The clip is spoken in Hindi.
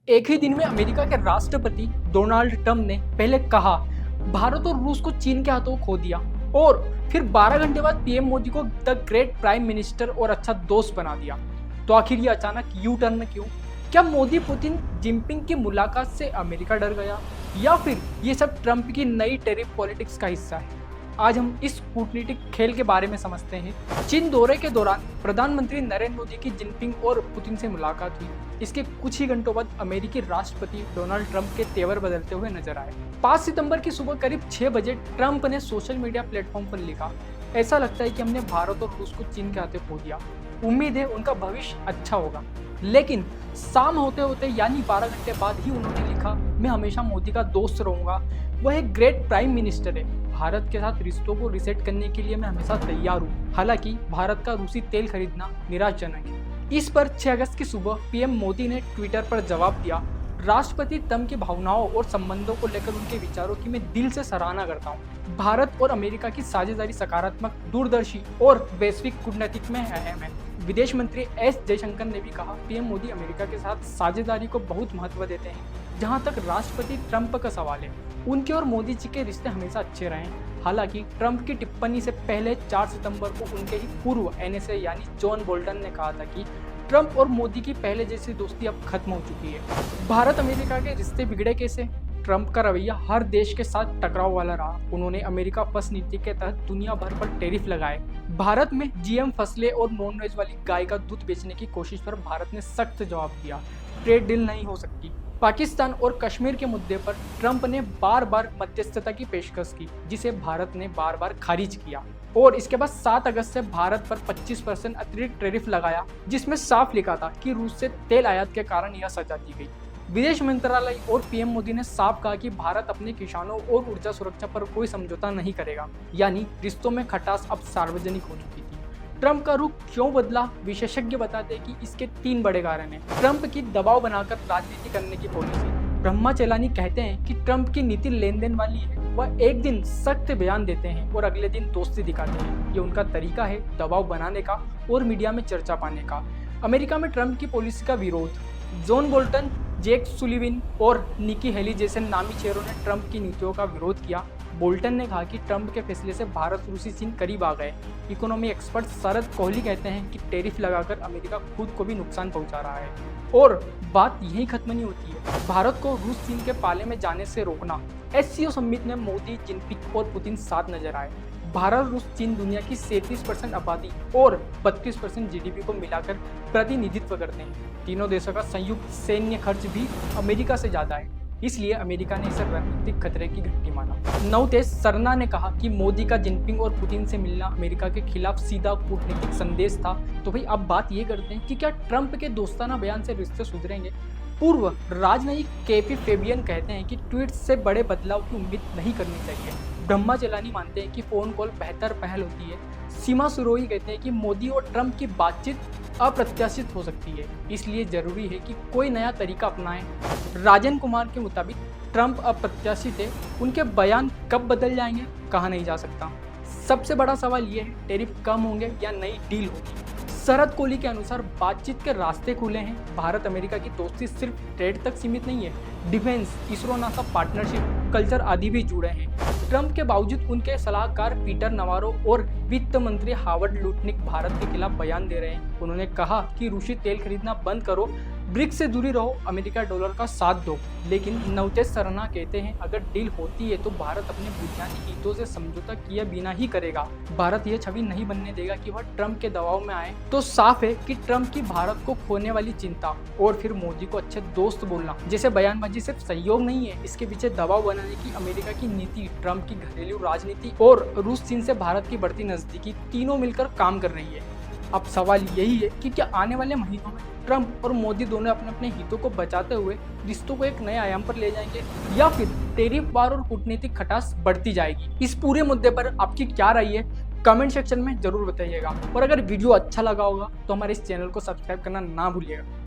एक ही दिन में अमेरिका के राष्ट्रपति डोनाल्ड ट्रंप ने पहले कहा भारत और रूस को चीन के हाथों खो दिया और फिर 12 घंटे बाद पीएम मोदी को द ग्रेट प्राइम मिनिस्टर और अच्छा दोस्त बना दिया। तो आखिर ये अचानक यू टर्न क्यों? क्या मोदी पुतिन जिनपिंग की मुलाकात से अमेरिका डर गया या फिर ये सब ट्रंप की नई टेरिफ पॉलिटिक्स का हिस्सा है? आज हम इस कूटनीतिक खेल के बारे में समझते हैं। चीन दौरे के दौरान प्रधानमंत्री नरेंद्र मोदी की जिनपिंग और पुतिन से मुलाकात हुई। इसके कुछ ही घंटों बाद अमेरिकी राष्ट्रपति डोनाल्ड ट्रंप के तेवर बदलते हुए नजर आए। 5 सितंबर की सुबह करीब 6 बजे ट्रंप ने सोशल मीडिया प्लेटफॉर्म पर लिखा, ऐसा लगता है कि हमने भारत और रूस को चीन के हाथे खो दिया। उम्मीद है उनका भविष्य अच्छा होगा। लेकिन शाम होते होते यानी 12 घंटे बाद ही उन्होंने लिखा, मैं हमेशा मोदी का दोस्त रहूंगा, वह एक ग्रेट प्राइम मिनिस्टर है। भारत के साथ रिश्तों को रिसेट करने के लिए मैं हमेशा तैयार हूँ। हालांकि भारत का रूसी तेल खरीदना निराशाजनक है। इस पर 6 अगस्त की सुबह पीएम मोदी ने ट्विटर पर जवाब दिया, राष्ट्रपति ट्रंप की भावनाओं और संबंधों को लेकर उनके विचारों की मैं दिल से सराहना करता हूँ। भारत और अमेरिका की साझेदारी सकारात्मक, दूरदर्शी और वैश्विक कूटनीति में अहम है। विदेश मंत्री एस जयशंकर ने भी कहा, पीएम मोदी अमेरिका के साथ साझेदारी को बहुत महत्व देते हैं। जहां तक राष्ट्रपति ट्रंप का सवाल है, उनके और मोदी जी के रिश्ते हमेशा अच्छे रहे। हालांकि ट्रंप की टिप्पणी से पहले 4 सितंबर को उनके ही पूर्व एनएसए यानी जॉन बोल्टन ने कहा था कि ट्रंप और मोदी की पहले जैसी दोस्ती अब खत्म हो चुकी है। भारत अमेरिका के रिश्ते बिगड़े कैसे? ट्रंप का रवैया हर देश के साथ टकराव वाला रहा। उन्होंने अमेरिका फर्स्ट नीति के तहत दुनिया भर पर टैरिफ लगाए। भारत में जीएम फसलें और नॉन वेज वाली गाय का दूध बेचने की कोशिश पर भारत ने सख्त जवाब दिया, ट्रेड डील नहीं हो सकती। पाकिस्तान और कश्मीर के मुद्दे पर ट्रंप ने बार बार मध्यस्थता की पेशकश की, जिसे भारत ने बार बार खारिज किया। और इसके बाद 7 अगस्त से भारत पर 25% अतिरिक्त टैरिफ लगाया, जिसमें साफ लिखा था कि रूस से तेल आयात के कारण यह सजा दी गई। विदेश मंत्रालय और पीएम मोदी ने साफ कहा कि भारत अपने किसानों और ऊर्जा सुरक्षा पर कोई समझौता नहीं करेगा, यानी रिश्तों में खटास अब सार्वजनिक हो चुकी थी। ट्रंप का रुख क्यों बदला? विशेषज्ञ बताते हैं कि इसके 3 बड़े कारण हैं। ट्रंप की दबाव बनाकर राजनीति करने की पॉलिसी। ब्रह्मा चेलानी कहते हैं कि ट्रंप की नीति लेन देन वाली है। वह एक दिन सख्त बयान देते हैं और अगले दिन दोस्ती दिखाते हैं। ये उनका तरीका है दबाव बनाने का और मीडिया में चर्चा पाने का। अमेरिका में ट्रंप की पॉलिसी का विरोध। जॉन बोल्टन, जैक सुलिवन और निकी हेली जैसे नामी चेहरों ने ट्रंप की नीतियों का विरोध किया। बोल्टन ने कहा कि ट्रंप के फैसले से भारत रूसी चीन करीब आ गए। इकोनॉमी एक्सपर्ट शरद कोहली कहते हैं कि टैरिफ लगाकर अमेरिका खुद को भी नुकसान पहुंचा रहा है। और बात यही खत्म नहीं होती है, भारत को रूस चीन के पाले में जाने से रोकना। एससीओ समिट में मोदी, जिनपिंग और पुतिन साथ नजर आए। भारत, रूस, चीन दुनिया की 37% आबादी और 32% जीडीपी को मिलाकर प्रतिनिधित्व करते हैं। तीनों देशों का संयुक्त सैन्य खर्च भी अमेरिका से ज्यादा है, इसलिए अमेरिका ने इसे रणनीतिक खतरे की घंटी माना। नवतेज सरना ने कहा कि मोदी का जिनपिंग और पुतिन से मिलना अमेरिका के खिलाफ सीधा कूटनीतिक संदेश था। तो भाई अब बात ये करते हैं कि क्या ट्रंप के दोस्ताना बयान से रिश्ते सुधरेंगे? पूर्व राजनयिक केपी फेबियन कहते हैं कि ट्वीट से बड़े बदलाव की उम्मीद नहीं करनी चाहिए। ब्रह्मा चेलानी मानते हैं कि फोन कॉल बेहतर पहल होती है। सीमा सुरोही कहते हैं कि मोदी और ट्रंप की बातचीत अप्रत्याशित हो सकती है, इसलिए जरूरी है कि कोई नया तरीका अपनाएं। राजन कुमार के मुताबिक ट्रंप अप्रत्याशित है, उनके बयान कब बदल जाएंगे कहा नहीं जा सकता। सबसे बड़ा सवाल ये है, टैरिफ कम होंगे या नई डील होगी? शरद कोहली के अनुसार बातचीत के रास्ते खुले हैं। भारत अमेरिका की दोस्ती सिर्फ ट्रेड तक सीमित नहीं है, defence, ISRO, NASA partnership, culture आदि भी जुड़े हैं। ट्रंप के बावजूद उनके सलाहकार पीटर नवारो और वित्त मंत्री हावर्ड लुटनिक भारत के खिलाफ बयान दे रहे हैं। उन्होंने कहा कि रूसी तेल खरीदना बंद करो, ब्रिक्स से दूरी रहो, अमेरिका डॉलर का साथ दो। लेकिन नवतेज सरना कहते हैं अगर डील होती है तो भारत अपने बुनियादी हितों से समझौता किए बिना ही करेगा। भारत यह छवि नहीं बनने देगा कि वह ट्रंप के दबाव में आए। तो साफ है कि ट्रंप की भारत को खोने वाली चिंता और फिर मोदी को अच्छे दोस्त बोलना जैसे बयानबाजी सिर्फ सहयोग नहीं है, इसके पीछे दबाव बनाने की अमेरिका की नीति, ट्रंप की घरेलू राजनीति और रूस चीन से भारत की बढ़ती नजदीकी तीनों मिलकर काम कर रही है। अब सवाल यही है कि क्या आने वाले महीनों में ट्रंप और मोदी दोनों अपने अपने हितों को बचाते हुए रिश्तों को एक नए आयाम पर ले जाएंगे या फिर टैरिफ वार और कूटनीतिक खटास बढ़ती जाएगी? इस पूरे मुद्दे पर आपकी क्या राय है? कमेंट सेक्शन में जरूर बताइएगा। और अगर वीडियो अच्छा लगा होगा तो हमारे इस चैनल को सब्सक्राइब करना ना भूलिएगा।